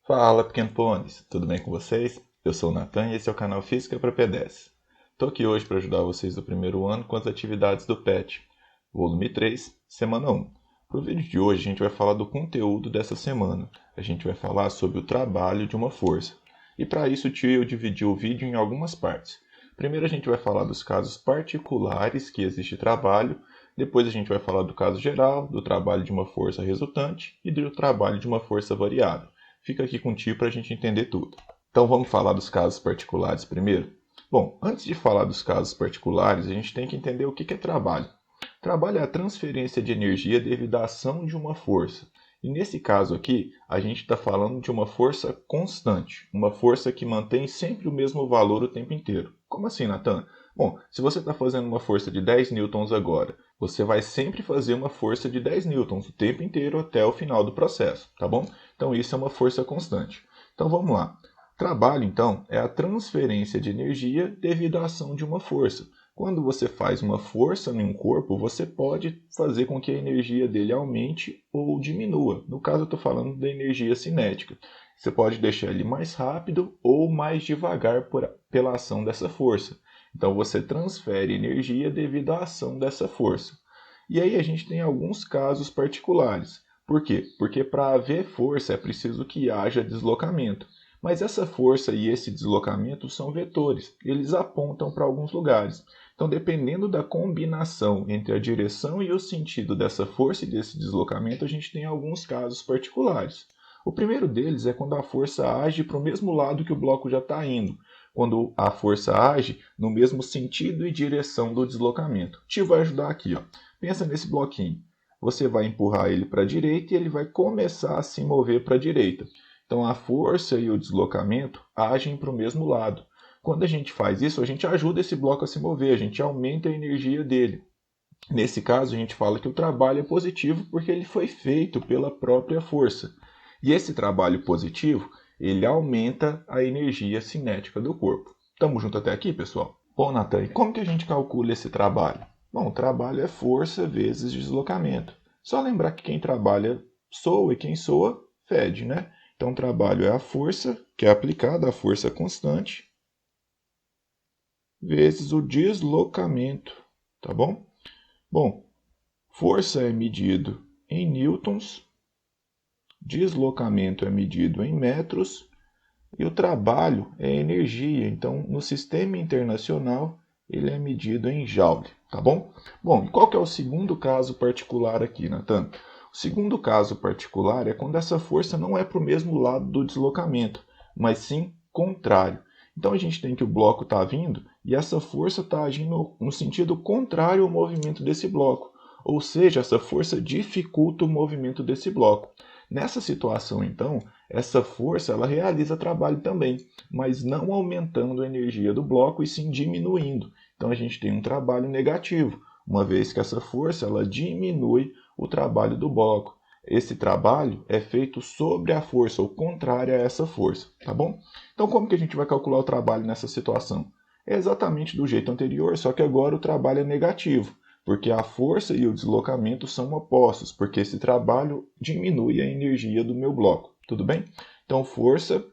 Fala, pequeno pôneis, tudo bem com vocês? Eu sou o Natan e esse é o canal Física para P10. Estou aqui hoje para ajudar vocês do primeiro ano com as atividades do PET, volume 3, semana 1. Para o vídeo de hoje a gente vai falar do conteúdo dessa semana. A gente vai falar sobre o trabalho de uma força. E para isso o tio eu dividi o vídeo em algumas partes. Primeiro a gente vai falar dos casos particulares que existe trabalho, depois a gente vai falar do caso geral, do trabalho de uma força resultante e do trabalho de uma força variável. Fica aqui contigo para a gente entender tudo. Então vamos falar dos casos particulares primeiro? Bom, antes de falar dos casos particulares, a gente tem que entender o que é trabalho. Trabalho é a transferência de energia devido à ação de uma força. E nesse caso aqui, a gente está falando de uma força constante, uma força que mantém sempre o mesmo valor o tempo inteiro. Como assim, Natan? Bom, se você está fazendo uma força de 10 newtons agora, você vai sempre fazer uma força de 10 newtons o tempo inteiro até o final do processo, tá bom? Então isso é uma força constante. Então vamos lá. Trabalho, então, é a transferência de energia devido à ação de uma força. Quando você faz uma força em um corpo, você pode fazer com que a energia dele aumente ou diminua. No caso, eu estou falando da energia cinética. Você pode deixar ele mais rápido ou mais devagar pela ação dessa força. Então, você transfere energia devido à ação dessa força. E aí a gente tem alguns casos particulares. Por quê? Porque para haver força é preciso que haja deslocamento. Mas essa força e esse deslocamento são vetores, eles apontam para alguns lugares. Então, dependendo da combinação entre a direção e o sentido dessa força e desse deslocamento, a gente tem alguns casos particulares. O primeiro deles é quando a força age para o mesmo lado que o bloco já está indo, quando a força age no mesmo sentido e direção do deslocamento. O tio vai ajudar aqui. Ó. Pensa nesse bloquinho. Você vai empurrar ele para a direita e ele vai começar a se mover para a direita. Então, a força e o deslocamento agem para o mesmo lado. Quando a gente faz isso, a gente ajuda esse bloco a se mover, a gente aumenta a energia dele. Nesse caso, a gente fala que o trabalho é positivo porque ele foi feito pela própria força. E esse trabalho positivo, ele aumenta a energia cinética do corpo. Estamos juntos até aqui, pessoal? Bom, Natan, e como que a gente calcula esse trabalho? Bom, o trabalho é força vezes deslocamento. Só lembrar que quem trabalha soa e quem soa fede, né? Então, o trabalho é a força, que é aplicada, a força constante, vezes o deslocamento, tá bom? Bom, força é medido em newtons, deslocamento é medido em metros e o trabalho é energia. Então, no sistema internacional, ele é medido em joule, tá bom? Bom, e qual que é o segundo caso particular aqui, Natan? O segundo caso particular é quando essa força não é para o mesmo lado do deslocamento, mas sim contrário. Então a gente tem que o bloco está vindo e essa força está agindo no sentido contrário ao movimento desse bloco. Ou seja, essa força dificulta o movimento desse bloco. Nessa situação, então, essa força ela realiza trabalho também, mas não aumentando a energia do bloco e sim diminuindo. Então a gente tem um trabalho negativo, uma vez que essa força ela diminui o trabalho do bloco. Esse trabalho é feito sobre a força, ou contrário a essa força, tá bom? Então como que a gente vai calcular o trabalho nessa situação? É exatamente do jeito anterior, só que agora o trabalho é negativo, porque a força e o deslocamento são opostos, porque esse trabalho diminui a energia do meu bloco, tudo bem? Então força,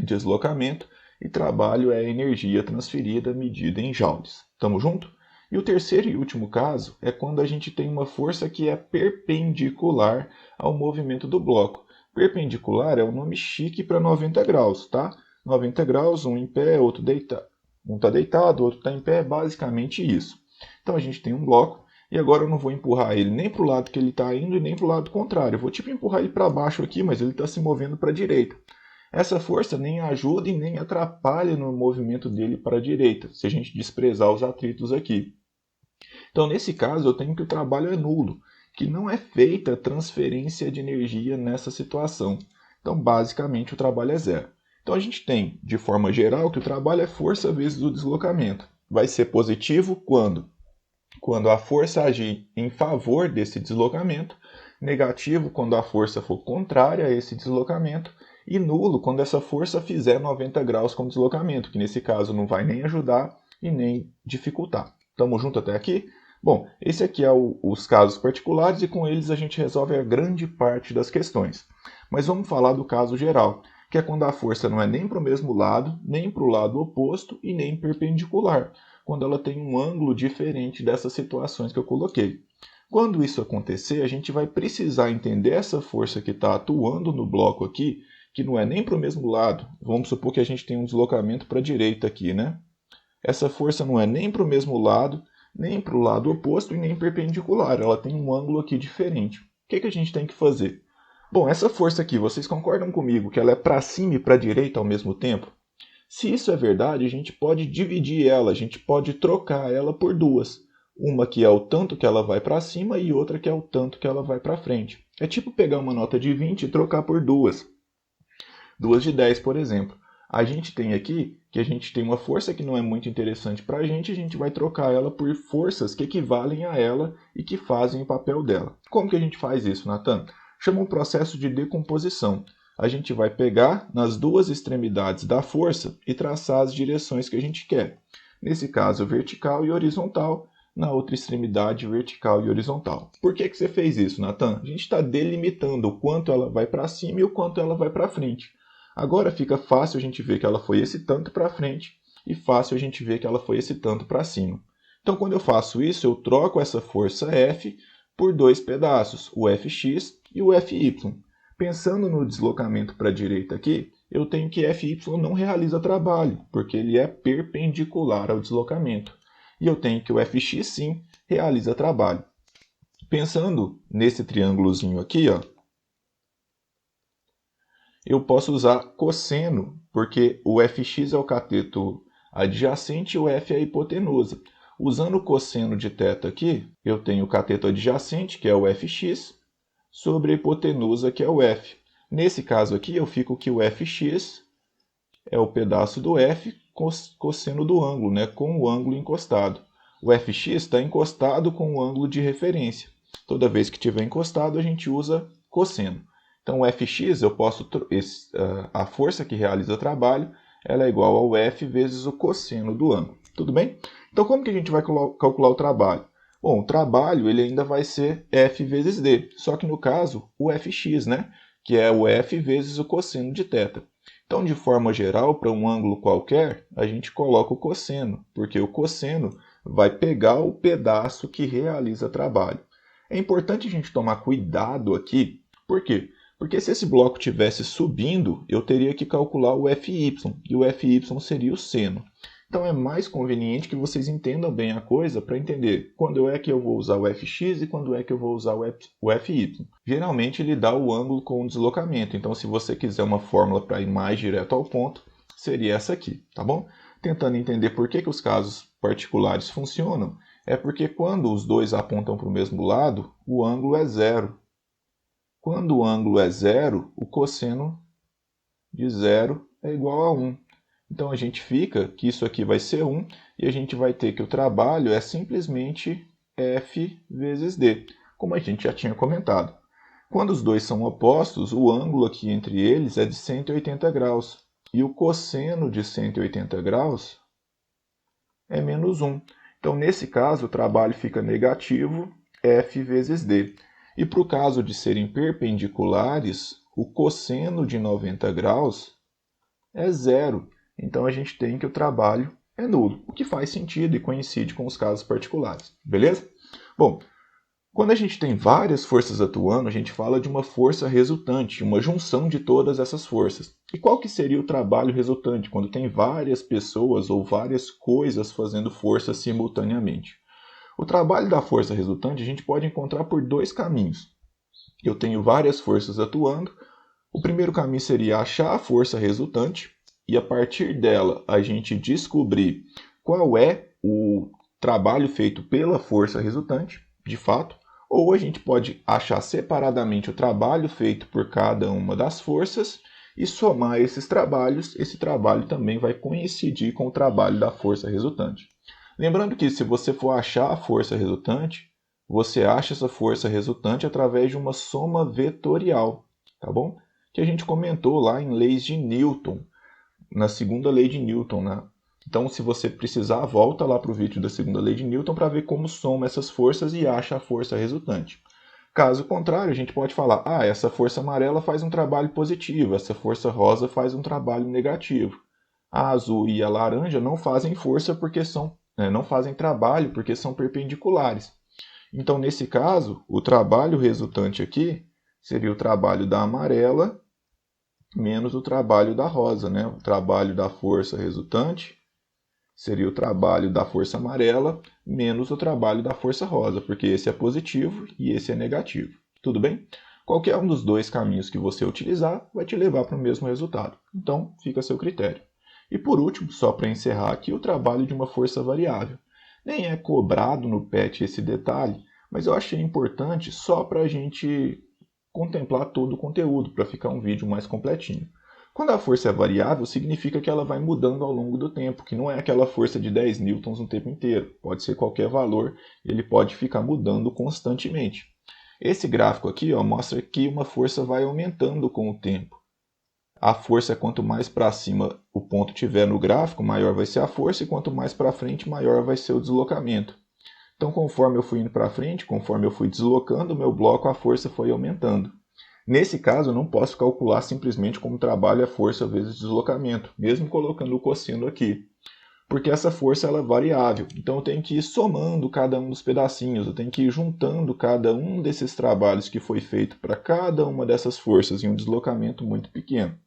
deslocamento e trabalho é a energia transferida medida em joules. Tamo junto? E o terceiro e último caso é quando a gente tem uma força que é perpendicular ao movimento do bloco. Perpendicular é um nome chique para 90 graus, tá? 90 graus, um em pé, outro deitado. Um está deitado, outro está em pé, é basicamente isso. Então a gente tem um bloco e agora eu não vou empurrar ele nem para o lado que ele está indo e nem para o lado contrário. Eu vou tipo empurrar ele para baixo aqui, mas ele está se movendo para a direita. Essa força nem ajuda e nem atrapalha no movimento dele para a direita, se a gente desprezar os atritos aqui. Então, nesse caso, eu tenho que o trabalho é nulo, que não é feita transferência de energia nessa situação. Então, basicamente, o trabalho é zero. Então, a gente tem, de forma geral, que o trabalho é força vezes o deslocamento. Vai ser positivo quando? Quando a força agir em favor desse deslocamento, negativo quando a força for contrária a esse deslocamento, e nulo quando essa força fizer 90 graus com o deslocamento, que nesse caso não vai nem ajudar e nem dificultar. Estamos juntos até aqui? Bom, esse aqui é os casos particulares e com eles a gente resolve a grande parte das questões. Mas vamos falar do caso geral, que é quando a força não é nem para o mesmo lado, nem para o lado oposto e nem perpendicular, quando ela tem um ângulo diferente dessas situações que eu coloquei. Quando isso acontecer, a gente vai precisar entender essa força que está atuando no bloco aqui, que não é nem para o mesmo lado. Vamos supor que a gente tem um deslocamento para a direita aqui, né? Essa força não é nem para o mesmo lado, nem para o lado oposto e nem perpendicular. Ela tem um ângulo aqui diferente. O que a gente tem que fazer? Bom, essa força aqui, vocês concordam comigo que ela é para cima e para a direita ao mesmo tempo? Se isso é verdade, a gente pode dividir ela, a gente pode trocar ela por duas. Uma que é o tanto que ela vai para cima e outra que é o tanto que ela vai para frente. É tipo pegar uma nota de 20 e trocar por duas. Duas de 10, por exemplo. A gente tem aqui que a gente tem uma força que não é muito interessante para a gente vai trocar ela por forças que equivalem a ela e que fazem o papel dela. Como que a gente faz isso, Nathan? Chama um processo de decomposição. A gente vai pegar nas duas extremidades da força e traçar as direções que a gente quer. Nesse caso, vertical e horizontal. Na outra extremidade, vertical e horizontal. Por que você fez isso, Nathan? A gente está delimitando o quanto ela vai para cima e o quanto ela vai para frente. Agora fica fácil a gente ver que ela foi esse tanto para frente e fácil a gente ver que ela foi esse tanto para cima. Então, quando eu faço isso, eu troco essa força F por dois pedaços, o Fx e o Fy. Pensando no deslocamento para a direita aqui, eu tenho que Fy não realiza trabalho, porque ele é perpendicular ao deslocamento. E eu tenho que o Fx sim realiza trabalho. Pensando nesse triângulozinho aqui, ó, eu posso usar cosseno, porque o Fx é o cateto adjacente e o F é a hipotenusa. Usando o cosseno de θ aqui, eu tenho o cateto adjacente, que é o Fx, sobre a hipotenusa, que é o F. Nesse caso aqui, eu fico que o Fx é o pedaço do F cosseno do ângulo, né, com o ângulo encostado. O Fx está encostado com o ângulo de referência. Toda vez que estiver encostado, a gente usa cosseno. Então, o Fx, a força que realiza o trabalho, ela é igual ao F vezes o cosseno do ângulo. Tudo bem? Então, como que a gente vai calcular o trabalho? Bom, o trabalho ele ainda vai ser F vezes D, só que no caso, o Fx, né? Que é o F vezes o cosseno de θ. Então, de forma geral, para um ângulo qualquer, a gente coloca o cosseno, porque o cosseno vai pegar o pedaço que realiza trabalho. É importante a gente tomar cuidado aqui, por quê? Porque se esse bloco estivesse subindo, eu teria que calcular o Fy, e o Fy seria o seno. Então é mais conveniente que vocês entendam bem a coisa para entender quando é que eu vou usar o Fx e quando é que eu vou usar o Fy. Geralmente ele dá o ângulo com o deslocamento, então se você quiser uma fórmula para ir mais direto ao ponto, seria essa aqui, tá bom? Tentando entender por que os casos particulares funcionam, é porque quando os dois apontam para o mesmo lado, o ângulo é zero. Quando o ângulo é zero, o cosseno de zero é igual a 1. Então a gente fica que isso aqui vai ser 1 e a gente vai ter que o trabalho é simplesmente F vezes D, como a gente já tinha comentado. Quando os dois são opostos, o ângulo aqui entre eles é de 180 graus e o cosseno de 180 graus é menos 1. Então nesse caso o trabalho fica negativo F vezes D. E para o caso de serem perpendiculares, o cosseno de 90 graus é zero. Então a gente tem que o trabalho é nulo, o que faz sentido e coincide com os casos particulares. Beleza? Bom, quando a gente tem várias forças atuando, a gente fala de uma força resultante, uma junção de todas essas forças. E qual que seria o trabalho resultante quando tem várias pessoas ou várias coisas fazendo força simultaneamente? O trabalho da força resultante a gente pode encontrar por dois caminhos. Eu tenho várias forças atuando. O primeiro caminho seria achar a força resultante e a partir dela a gente descobrir qual é o trabalho feito pela força resultante, de fato, ou a gente pode achar separadamente o trabalho feito por cada uma das forças e somar esses trabalhos. Esse trabalho também vai coincidir com o trabalho da força resultante. Lembrando que se você for achar a força resultante, você acha essa força resultante através de uma soma vetorial, tá bom? Que a gente comentou lá em leis de Newton, na segunda lei de Newton, né? Então, se você precisar, volta lá para o vídeo da segunda lei de Newton para ver como soma essas forças e acha a força resultante. Caso contrário, a gente pode falar, essa força amarela faz um trabalho positivo, essa força rosa faz um trabalho negativo. A azul e a laranja não fazem força porque não fazem trabalho porque são perpendiculares. Então, nesse caso, o trabalho resultante aqui seria o trabalho da amarela menos o trabalho da rosa, né? O trabalho da força resultante seria o trabalho da força amarela menos o trabalho da força rosa, porque esse é positivo e esse é negativo. Tudo bem? Qualquer um dos dois caminhos que você utilizar vai te levar para o mesmo resultado. Então, fica a seu critério. E por último, só para encerrar aqui, o trabalho de uma força variável. Nem é cobrado no PET esse detalhe, mas eu achei importante só para a gente contemplar todo o conteúdo, para ficar um vídeo mais completinho. Quando a força é variável, significa que ela vai mudando ao longo do tempo, que não é aquela força de 10 newtons o tempo inteiro. Pode ser qualquer valor, ele pode ficar mudando constantemente. Esse gráfico aqui mostra que uma força vai aumentando com o tempo. A força, quanto mais para cima o ponto tiver no gráfico, maior vai ser a força, e quanto mais para frente, maior vai ser o deslocamento. Então, conforme eu fui indo para frente, conforme eu fui deslocando o meu bloco, a força foi aumentando. Nesse caso, eu não posso calcular simplesmente como trabalho é força vezes deslocamento, mesmo colocando o cosseno aqui. Porque essa força ela é variável, então eu tenho que ir somando cada um dos pedacinhos, eu tenho que ir juntando cada um desses trabalhos que foi feito para cada uma dessas forças em um deslocamento muito pequeno.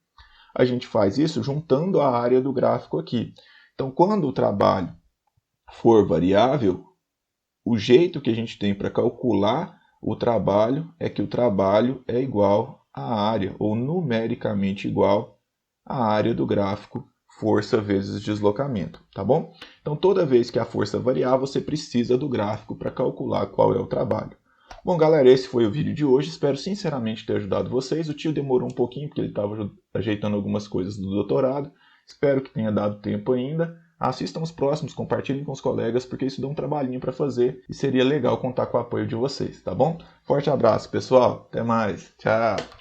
A gente faz isso juntando a área do gráfico aqui. Então, quando o trabalho for variável, o jeito que a gente tem para calcular o trabalho é que o trabalho é igual à área, ou numericamente igual à área do gráfico, força vezes deslocamento, tá bom? Então, toda vez que a força variar, você precisa do gráfico para calcular qual é o trabalho. Bom, galera, esse foi o vídeo de hoje. Espero sinceramente ter ajudado vocês. O tio demorou um pouquinho, porque ele estava ajeitando algumas coisas do doutorado. Espero que tenha dado tempo ainda. Assistam os próximos, compartilhem com os colegas, porque isso dá um trabalhinho para fazer e seria legal contar com o apoio de vocês, tá bom? Forte abraço, pessoal. Até mais. Tchau.